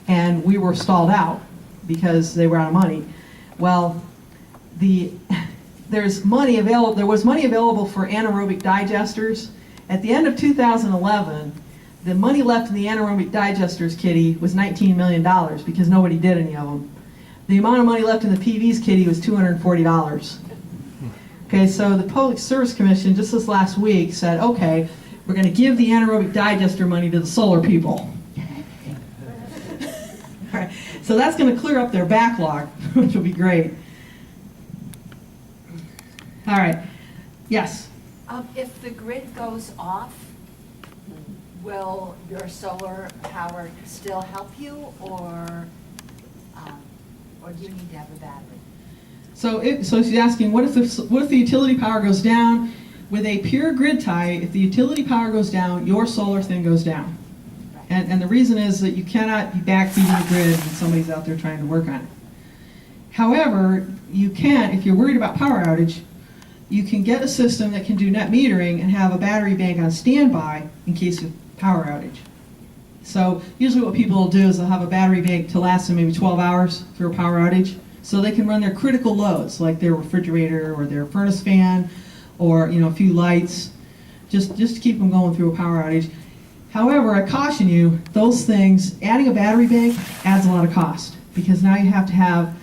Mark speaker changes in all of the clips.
Speaker 1: and we were stalled out because they were out of money. Well, there was money available for anaerobic digesters. At the end of 2011, the money left in the anaerobic digesters kitty was $19 million because nobody did any of them. The amount of money left in the PVs kitty was $240. Okay, so the Public Service Commission just this last week said, okay, we're going to give the anaerobic digester money to the solar people. All right, so that's going to clear up their backlog, which will be great. All right, yes?
Speaker 2: If the grid goes off, will your solar power still help you, or do you need to have a battery?
Speaker 1: So she's asking, what if the utility power goes down? With a pure grid tie, if the utility power goes down, your solar thing goes down.
Speaker 2: Right.
Speaker 1: And the reason is that you cannot be backfeeding the grid when somebody's out there trying to work on it. However, you can, if you're worried about power outage, you can get a system that can do net metering and have a battery bank on standby in case of power outage. So usually what people will do is they'll have a battery bank to last them maybe 12 hours through a power outage, so they can run their critical loads like their refrigerator or their furnace fan or a few lights, just to keep them going through a power outage. However, I caution you, those things, adding a battery bank adds a lot of cost because now you have to have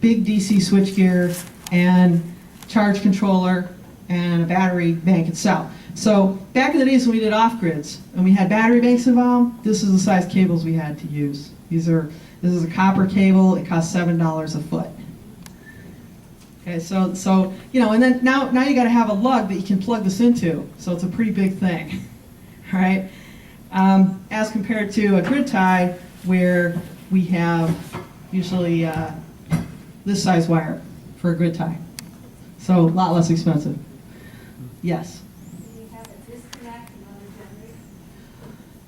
Speaker 1: big DC switchgear and charge controller and a battery bank itself. So back in the days when we did off-grids and we had battery banks involved, this is the size cables we had to use. This is a copper cable. It costs $7 a foot. Okay, so and then now you got to have a lug that you can plug this into. So it's a pretty big thing, all right? As compared to a grid tie where we have usually this size wire for a grid tie. So a lot less expensive. Yes?
Speaker 2: Do you have a disconnect and other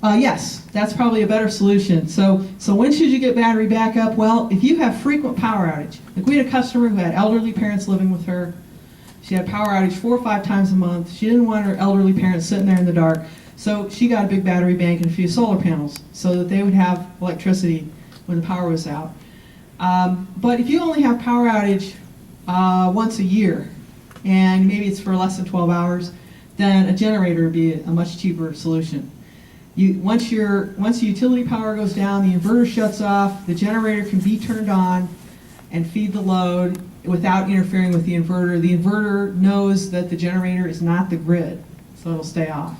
Speaker 2: generators?
Speaker 1: Yes, that's probably a better solution. So when should you get battery backup? Well, if you have frequent power outage. Like we had a customer who had elderly parents living with her. She had power outage 4 or 5 times a month. She didn't want her elderly parents sitting there in the dark. So she got a big battery bank and a few solar panels so that they would have electricity when the power was out. But if you only have power outage once a year, and maybe it's for less than 12 hours, then a generator would be a much cheaper solution. Once the utility power goes down, the inverter shuts off, the generator can be turned on and feed the load without interfering with the inverter. The inverter knows that the generator is not the grid, so it'll stay off.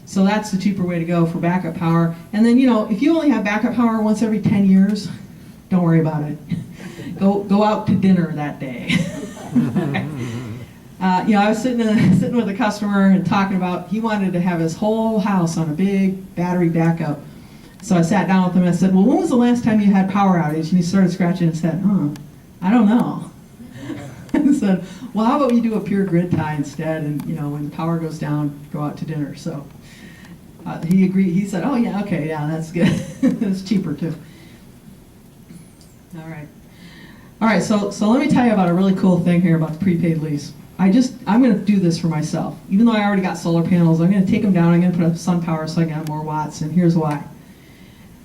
Speaker 1: So that's the cheaper way to go for backup power. And then, if you only have backup power once every 10 years, don't worry about it. Go out to dinner that day. I was sitting with a customer and talking about he wanted to have his whole house on a big battery backup. So I sat down with him and I said, well, when was the last time you had power outage? And he started scratching his head. I don't know. I said, well, how about we do a pure grid tie instead? And when the power goes down, go out to dinner. So he agreed. He said, oh yeah, okay, yeah, that's good. It's cheaper too. All right. So let me tell you about a really cool thing here about the prepaid lease. I'm going to do this for myself. Even though I already got solar panels, I'm going to take them down. I'm going to put up sun power so I can have more watts, and here's why.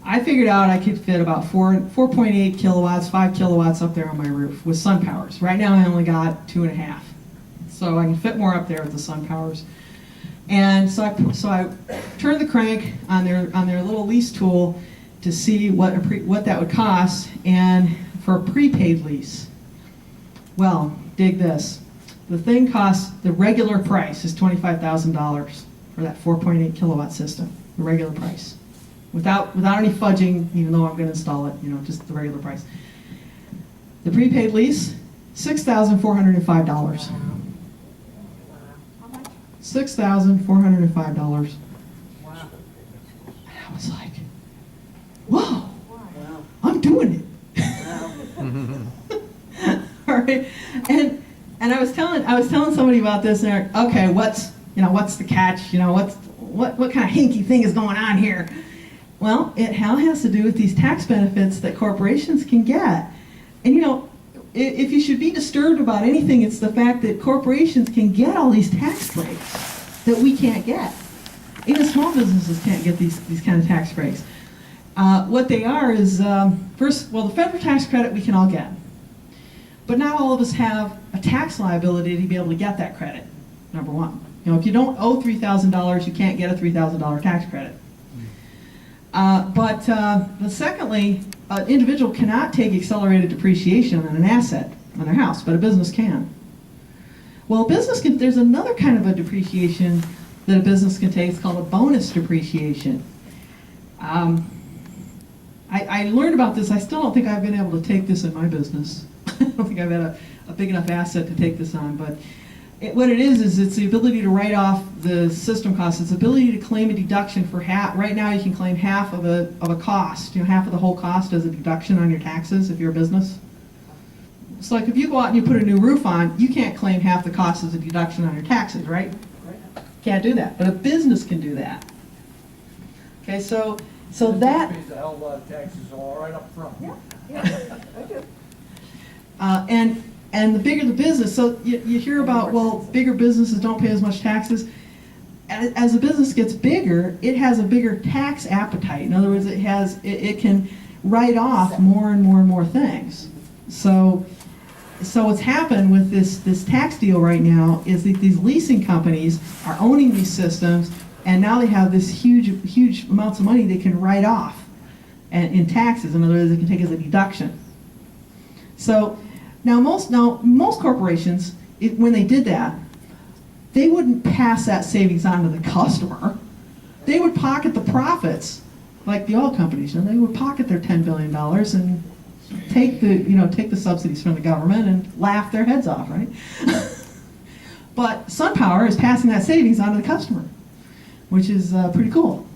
Speaker 1: I figured out I could fit about 4.8 kilowatts, 5 kilowatts up there on my roof with sun powers. Right now I only got 2.5. So I can fit more up there with the sun powers. And so I turned the crank on their little lease tool to see what that would cost, and for a prepaid lease. Well, dig this. The thing costs, the regular price is $25,000 for that 4.8 kilowatt system, the regular price. Without any fudging, even though I'm going to install it, just the regular price. The prepaid lease, $6,405.
Speaker 2: How much?
Speaker 1: $6,405.
Speaker 2: Wow.
Speaker 1: I was like, whoa,
Speaker 2: Wow.
Speaker 1: I'm doing it.
Speaker 2: Wow.
Speaker 1: All right, and I was telling somebody about this, and they're like, okay, what's the catch? What kind of hinky thing is going on here? Well, it has to do with these tax benefits that corporations can get. And if you should be disturbed about anything, it's the fact that corporations can get all these tax breaks that we can't get. Even small businesses can't get these kind of tax breaks. What they are is, first, well, the federal tax credit we can all get. But not all of us have a tax liability to be able to get that credit, number one. If you don't owe $3,000, you can't get a $3,000 tax credit. But secondly, an individual cannot take accelerated depreciation on an asset on their house, but a business can. Well, a business can, there's another kind of a depreciation that a business can take. It's called a bonus depreciation. I learned about this. I still don't think I've been able to take this in my business. I don't think I've had a big enough asset to take this on, but what it is it's the ability to write off the system costs. It's the ability to claim a deduction for half. Right now you can claim half of a cost, half of the whole cost as a deduction on your taxes if you're a business. So like if you go out and you put a new roof on, you can't claim half the cost as a deduction on your taxes, right? Can't do that, but a business can do that. Okay, so that...
Speaker 3: pays a hell of a lot of taxes all right up front.
Speaker 2: Yeah, I do.
Speaker 1: And the bigger the business, so you hear about, well, bigger businesses don't pay as much taxes. As a business gets bigger, it has a bigger tax appetite. In other words, it can write off more and more and more things. So what's happened with this tax deal right now is that these leasing companies are owning these systems, and now they have this huge amounts of money they can write off in taxes. In other words, they can take as a deduction. So now most corporations, when they did that, they wouldn't pass that savings on to the customer. They would pocket the profits, like the oil companies. They would pocket their $10 billion and take the subsidies from the government and laugh their heads off, right? But SunPower is passing that savings on to the customer, which is pretty cool.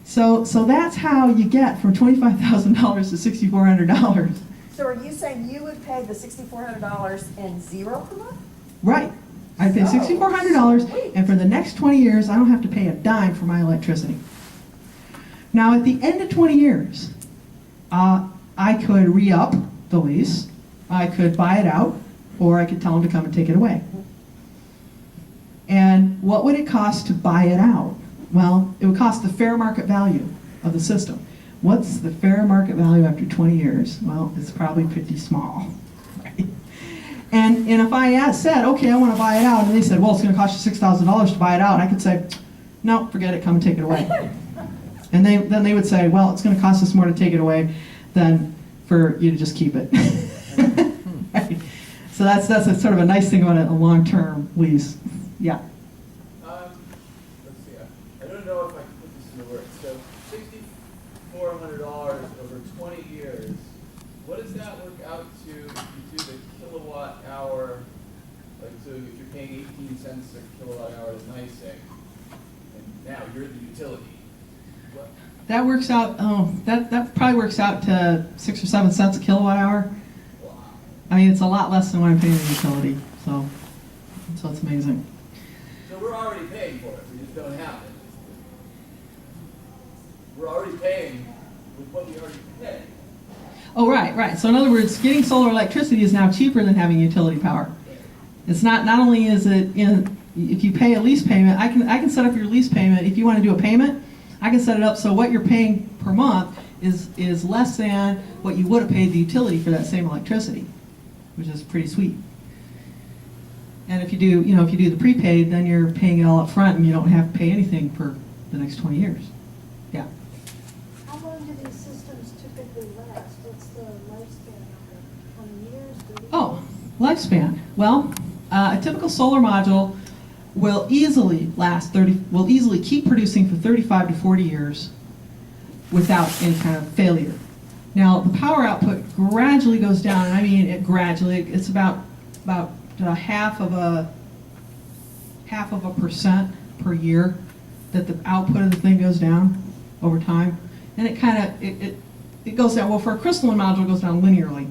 Speaker 1: So that's how you get from $25,000 to $6,400.
Speaker 4: So are you saying you would pay the $6,400 and zero per month?
Speaker 1: Right. I pay $6,400, and for the next 20 years, I don't have to pay a dime for my electricity. Now, at the end of 20 years, I could re-up the lease, I could buy it out, or I could tell them to come and take it away. And what would it cost to buy it out? Well, it would cost the fair market value of the system. What's the fair market value after 20 years? Well, it's probably pretty small. Right? And if I said, okay, I want to buy it out, and they said, well, it's going to cost you $6,000 to buy it out, I could say, no, forget it, come and take it away. And then they would say, well, it's going to cost us more to take it away than for you to just keep it. Right? So that's a sort of a nice thing about a long-term lease. Yeah.
Speaker 5: Let's see. I don't know if I can put this into words. So $6,400 over 20 years. What does that work out to if you do the kilowatt hour? Like, so if you're paying 18 cents a kilowatt hour as NYSEG, and now you're the utility. What?
Speaker 1: That works out. That probably works out to 6 or 7 cents a kilowatt hour.
Speaker 5: Wow.
Speaker 1: I mean, it's a lot less than what I'm paying the utility. So it's amazing.
Speaker 5: So we're already paying for it. We just don't have it. We're already paying with what we already pay.
Speaker 1: Oh, right. So in other words, getting solar electricity is now cheaper than having utility power. It's not only is it if you pay a lease payment, I can set up your lease payment. If you want to do a payment, I can set it up so what you're paying per month is less than what you would have paid the utility for that same electricity, which is pretty sweet. And if you do the prepaid, then you're paying it all up front and you don't have to pay anything for the next 20 years. Yeah.
Speaker 6: How long do these systems typically last? What's the lifespan of them? 20 years? 30 years?
Speaker 1: Oh, lifespan. Well, a typical solar module will easily keep producing for 35 to 40 years without any kind of failure. Now, the power output gradually goes down. I mean, it's about half of a percent per year that the output of the thing goes down over time, and it goes down. Well, for a crystalline module, it goes down linearly.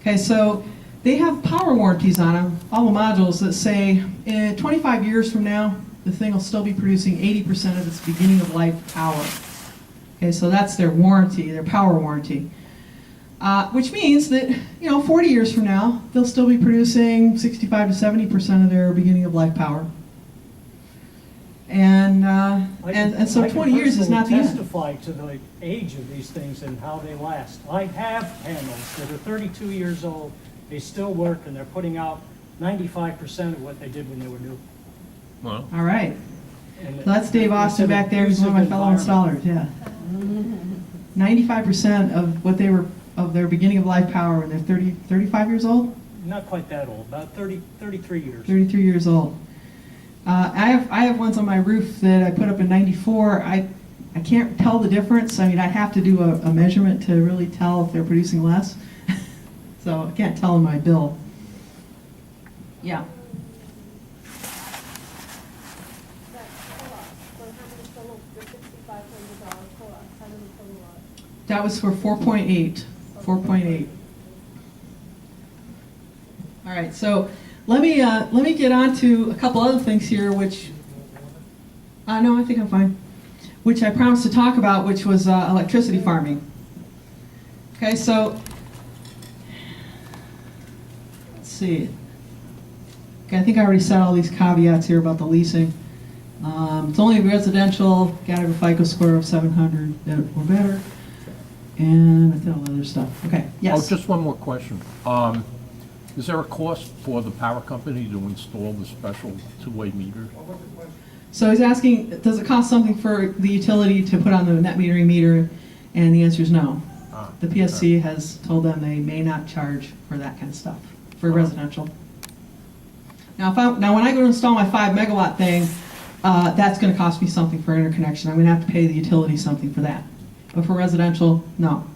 Speaker 1: Okay, so they have power warranties on them, all the modules that say 25 years from now, the thing will still be producing 80% of its beginning of life power. Okay, so that's their warranty, their power warranty. Which means that 40 years from now, they'll still be producing 65 to 70% of their beginning of life power. And,
Speaker 7: I
Speaker 1: and so
Speaker 7: can
Speaker 1: 20 years is not the
Speaker 7: personally
Speaker 1: end.
Speaker 7: testify to the age of these things and how they last. I have panels that are 32 years old, they still work, and they're putting out 95% of what they did when they were new.
Speaker 8: Well,
Speaker 1: All right.
Speaker 7: And
Speaker 1: So that's Dave Austin
Speaker 7: it's an
Speaker 1: back there, he's one of my fellow
Speaker 7: abusive
Speaker 1: installers, yeah. 95% of what they were, of their beginning of life power when they're 35 years old?
Speaker 7: Not quite that old, about 33 years.
Speaker 1: 33 years old. I have ones on my roof that I put up in 94. I can't tell the difference. I mean, I'd have to do a measurement to really tell if they're producing less. So I can't tell in my bill. Yeah.
Speaker 6: That co-op, for how many kilowatt, the $6,500 co-op, how many kilowatt?
Speaker 1: That was for 4.8. 4.8. All right, so let me get on to a couple other things here, which, no, I think I'm fine, which I promised to talk about, which was electricity farming. Okay, so, let's see. Okay, I think I already said all these caveats here about the leasing. It's only residential, gotta have a FICO score of 700 or better, and I did all the other stuff. Okay, yes?
Speaker 8: oh, just one more question. Is there a cost for the power company to install the special two-way meters?
Speaker 1: So he's asking, does it cost something for the utility to put on the net metering meter? And the answer is no. The PSC has told them they may not charge for that kind of stuff, for residential. Now, when I go to install my 5 megawatt thing, that's going to cost me something for interconnection. I'm going to have to pay the utility something for that. But for residential, no.